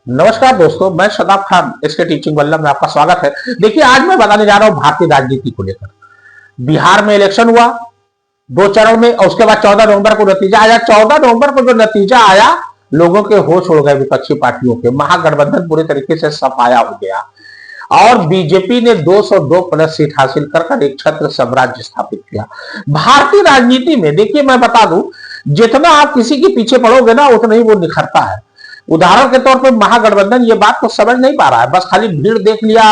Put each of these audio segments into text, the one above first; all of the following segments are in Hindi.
नमस्कार दोस्तों, मैं शदाब खान इसके टीचिंग बल्लभ में आपका स्वागत है। देखिए, आज मैं बताने जा रहा हूं भारतीय राजनीति को लेकर। बिहार में इलेक्शन हुआ 2 चरण में और उसके बाद 14 नवंबर को नतीजा आया। 14 नवंबर को जो नतीजा आया, लोगों के होश उड़ गए। विपक्षी पार्टियों के महागठबंधन पूरे तरीके से सफाया हो गया और बीजेपी ने 202 प्लस सीट हासिल कर एक छत्र साम्राज्य स्थापित किया। भारतीय राजनीति में देखिए, मैं बता दूं, जितना आप किसी के पीछे पड़ोगे ना, उतना ही वो निखरता है। उदाहरण के तौर पे महागठबंधन ये बात तो समझ नहीं पा रहा है, बस खाली भीड़ देख लिया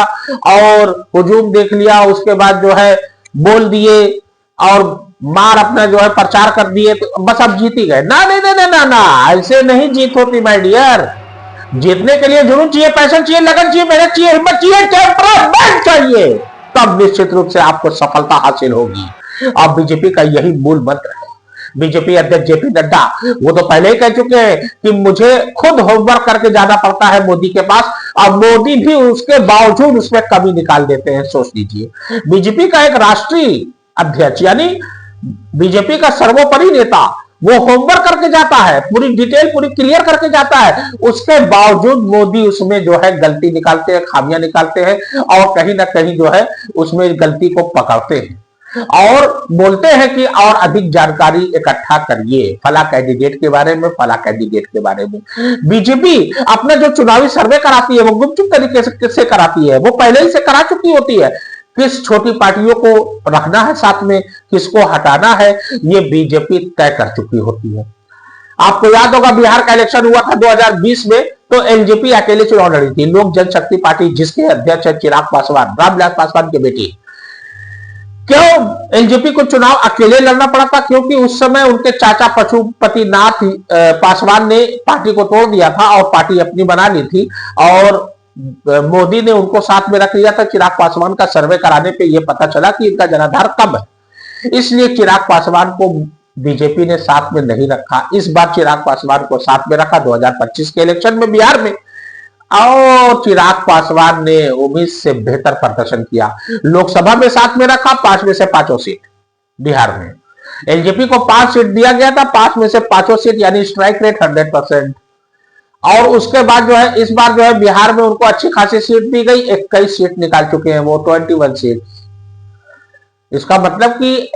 और हुजूम देख लिया, उसके बाद जो है बोल दिए और मार अपना जो है प्रचार कर दिए, तो बस अब जीत ही गए। ना नहीं ना ना ना ना, ऐसे नहीं जीत होती माय डियर। जीतने के लिए जुनून चाहिए, पैशन चाहिए, लगन चाहिए, मेहनत चाहिए, हिम्मत चाहिए, टेम्परामेंट चाहिए, तब निश्चित रूप से आपको सफलता हासिल होगी। अब बीजेपी का यही मूल मंत्र है। बीजेपी अध्यक्ष जेपी नड्डा वो तो पहले ही कह चुके हैं कि मुझे खुद होमवर्क करके जाना पड़ता है मोदी के पास, और मोदी भी उसके बावजूद उसमें कमी निकाल देते हैं। सोच लीजिए, बीजेपी का एक राष्ट्रीय अध्यक्ष यानी बीजेपी का सर्वोपरि नेता वो होमवर्क करके जाता है, पूरी डिटेल पूरी क्लियर करके जाता है, उसके बावजूद मोदी उसमें जो है गलती निकालते हैं, खामियां निकालते हैं और कहीं ना कहीं जो है उसमें गलती को पकड़ते हैं और बोलते हैं कि और अधिक जानकारी इकट्ठा करिए फला कैंडिडेट के बारे में, फला कैंडिडेट के बारे में। बीजेपी अपना जो चुनावी सर्वे कराती है वो गुपचुप तरीके से कराती है, वो पहले ही से करा चुकी होती है। किस छोटी पार्टियों को रखना है साथ में, किसको हटाना है, ये बीजेपी तय कर चुकी होती है। आपको याद होगा, बिहार का इलेक्शन हुआ था 2020 में, तो एलजेपी अकेले चुनाव लड़ी थी। लोक जनशक्ति पार्टी जिसके अध्यक्ष है चिराग पासवान, रामविलास पासवान के बेटी। क्यों एलजेपी को चुनाव अकेले लड़ना पड़ा था? क्योंकि उस समय उनके चाचा पशुपतिनाथ पासवान ने पार्टी को तोड़ दिया था और पार्टी अपनी बना ली थी और मोदी ने उनको साथ में रख लिया था। चिराग पासवान का सर्वे कराने पे यह पता चला कि इनका जनाधार कम है, इसलिए चिराग पासवान को बीजेपी ने साथ में नहीं रखा। इस बार चिराग पासवान को साथ में रखा 2025 के इलेक्शन में बिहार में, और चिराग पासवान ने उम्मीद से बेहतर प्रदर्शन किया। लोकसभा में साथ में रखा, 5 में से 5 सीट बिहार में। एलजेपी को 5 सीट दिया गया था, 5 में से 5 सीट यानी स्ट्राइक रेट 100%। और उसके बाद जो है इस बार जो है बिहार में उनको अच्छी खासी सीट दी गई, 21 सीट निकाल चुके हैं वो, 21 सीट। इसका मतलब कि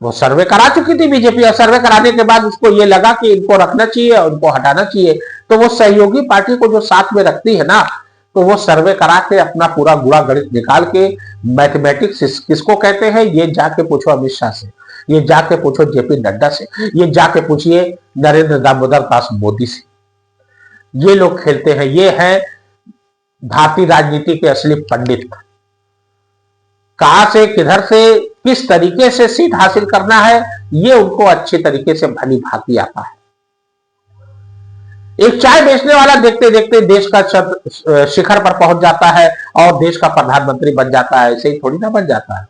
वो सर्वे करा चुकी थी बीजेपी, और सर्वे कराने के बाद उसको ये लगा कि इनको रखना चाहिए और इनको हटाना चाहिए। तो वो सहयोगी पार्टी को जो साथ में रखती है ना, तो वो सर्वे करा के अपना पूरा गुणा गणित निकाल के, मैथमेटिक्स किसको कहते हैं ये जाके पूछो अमित शाह से, ये जाके पूछो जेपी नड्डा से, ये जाके पूछिए नरेंद्र दामोदर दास मोदी से। ये लोग खेलते हैं, ये है भारतीय राजनीति के असली पंडित। कहां से, किधर से, किस तरीके से सीट हासिल करना है, ये उनको अच्छे तरीके से भली भांति आता है। एक चाय बेचने वाला देखते देखते देश का शिखर पर पहुंच जाता है और देश का प्रधानमंत्री बन जाता है, ऐसे ही थोड़ी ना बन जाता है।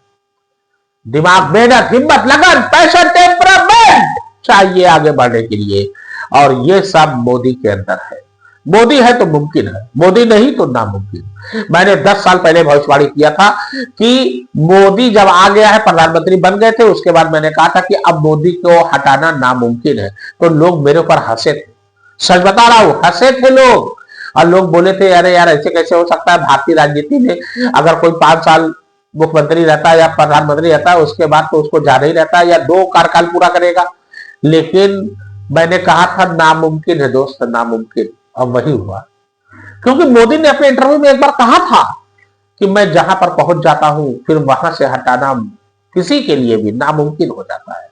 दिमाग, मेहनत, हिम्मत, लगन, पैशन, टेम्परामेंट चाहिए आगे बढ़ने के लिए, और ये सब मोदी के अंदर है। मोदी है तो मुमकिन है, मोदी नहीं तो नामुमकिन। मैंने 10 साल पहले भविष्यवाणी किया था कि मोदी जब आ गया है, प्रधानमंत्री बन गए थे, उसके बाद मैंने कहा था कि अब मोदी को हटाना नामुमकिन है। तो लोग मेरे ऊपर हंसे थे, सच बता रहा हूं, हंसे थे लोग। और लोग बोले थे अरे यार ऐसे कैसे हो सकता है, भारतीय राजनीति में अगर कोई 5 साल मुख्यमंत्री रहता है या प्रधानमंत्री रहता है, उसके बाद तो उसको जाना ही रहता है या 2 कार्यकाल पूरा करेगा। लेकिन मैंने कहा था नामुमकिन है दोस्त, नामुमकिन, और वही हुआ। क्योंकि मोदी ने अपने इंटरव्यू में एक बार कहा था कि मैं जहां पर पहुंच जाता हूं फिर वहां से हटाना किसी के लिए भी नामुमकिन हो जाता है,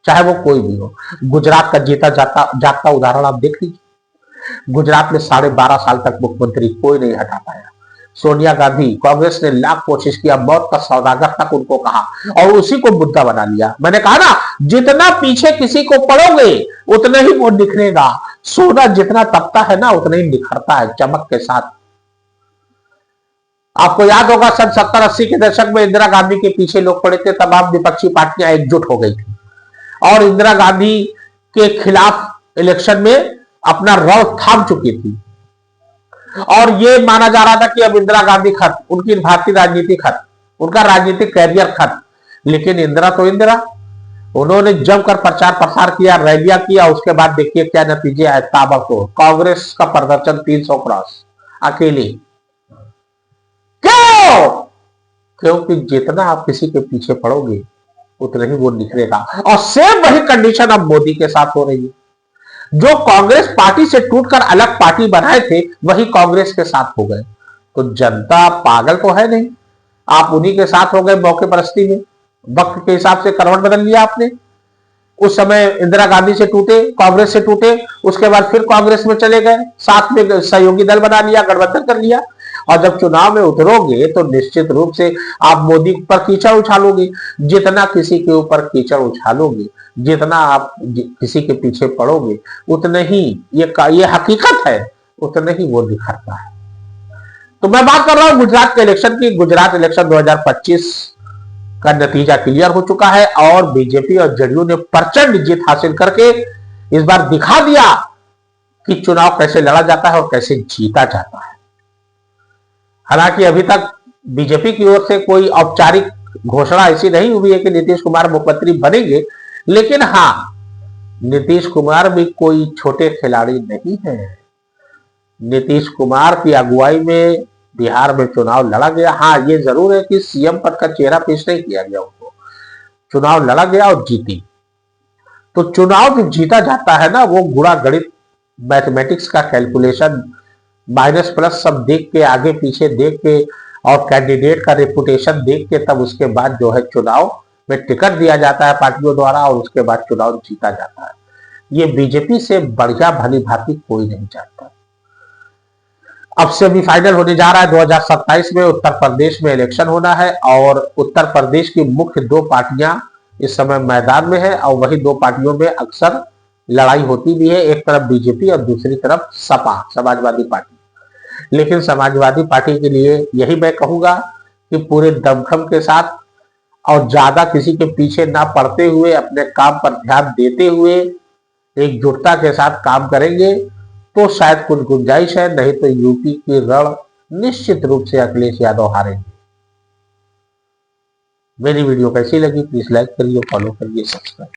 चाहे वो कोई भी हो। गुजरात का जीता जागता उदाहरण आप देख लीजिए। गुजरात में 12.5 साल तक मुख्यमंत्री कोई नहीं हटा पाया। सोनिया गांधी, कांग्रेस ने लाख कोशिश किया, मौत का सौदागर तक उनको कहा और उसी को मुद्दा बना लिया। मैंने कहा ना, जितना पीछे किसी को पड़ोगे उतना ही वो निखरेगा। सोना जितना तपता है ना, उतना ही निखरता है चमक के साथ। आपको याद होगा सन 70-80 के दशक में इंदिरा गांधी के पीछे लोग पड़े थे, तमाम विपक्षी पार्टियां एकजुट हो गई थी और इंदिरा गांधी के खिलाफ इलेक्शन में अपना रौ थाम चुकी थी। और ये माना जा रहा था कि अब इंदिरा गांधी खत्म, उनकी भारतीय राजनीति खत्म, उनका राजनीतिक कैरियर खत्म। लेकिन इंदिरा तो इंदिरा, उन्होंने जमकर प्रचार प्रसार किया, रैलियां किया, उसके बाद देखिए क्या नतीजे आए ताबड़तोड़। कांग्रेस का प्रदर्शन 300 क्रॉस अकेले। क्यों? क्योंकि जितना आप किसी के पीछे पड़ोगे उतना ही वो निखरेगा। और सेम वही कंडीशन अब मोदी के साथ हो रही है। जो कांग्रेस पार्टी से टूटकर अलग पार्टी बनाए थे वही कांग्रेस के साथ हो गए। तो जनता पागल तो है नहीं, आप उन्हीं के साथ हो गए मौके परस्ती में। वक्त के हिसाब से करवट बदल लिया आपने। उस समय इंदिरा गांधी से टूटे, कांग्रेस से टूटे, उसके बाद फिर कांग्रेस में चले गए, साथ में सहयोगी दल बना लिया, गठबंधन कर लिया। और जब चुनाव में उतरोगे तो निश्चित रूप से आप मोदी पर कीचड़ उछालोगे। जितना किसी के ऊपर कीचड़ उछालोगे, जितना आप किसी के पीछे पड़ोगे, उतने ही ये हकीकत है, उतने ही वो निखरता है। तो मैं बात कर रहा हूं गुजरात के इलेक्शन की। गुजरात इलेक्शन 2025 का नतीजा क्लियर हो चुका है और बीजेपी और जेडीयू ने प्रचंड जीत हासिल करके इस बार दिखा दिया कि चुनाव कैसे लड़ा जाता है और कैसे जीता जाता है। हालांकि अभी तक बीजेपी की ओर से कोई औपचारिक घोषणा ऐसी नहीं हुई है कि नीतीश कुमार मुख्यमंत्री बनेंगे, लेकिन हां, नीतीश कुमार भी कोई छोटे खिलाड़ी नहीं है। नीतीश कुमार की अगुवाई में बिहार में चुनाव लड़ा गया। हाँ, ये जरूर है कि सीएम पद का चेहरा पेश नहीं किया गया उनको, चुनाव लड़ा गया और जीती। तो चुनाव जो जीता जाता है ना, वो गुणा गणित मैथमेटिक्स का कैलकुलेशन माइनस प्लस सब देख के, आगे पीछे देख के और कैंडिडेट का रेपुटेशन देख के, तब उसके बाद जो है चुनाव में टिकट दिया जाता है पार्टियों द्वारा और उसके बाद चुनाव जीता जाता है। ये बीजेपी से बढ़िया भली भांति कोई नहीं चाहता। अब सेमीफाइनल होने जा रहा है 2027 में। उत्तर प्रदेश में इलेक्शन होना है और उत्तर प्रदेश की मुख्य दो पार्टियां इस समय मैदान में है और वही दो पार्टियों में अक्सर लड़ाई होती भी है। एक तरफ बीजेपी और दूसरी तरफ सपा, समाजवादी पार्टी। लेकिन समाजवादी पार्टी के लिए यही मैं कहूंगा कि पूरे दमखम के साथ और ज्यादा किसी के पीछे ना पड़ते हुए, अपने काम पर ध्यान देते हुए एकजुटता के साथ काम करेंगे तो शायद कुछ गुंजाइश है, नहीं तो यूपी की रण निश्चित रूप से अखिलेश यादव हारेंगे। मेरी वीडियो कैसी लगी प्लीज लाइक करिए, फॉलो करिए, सब्सक्राइब।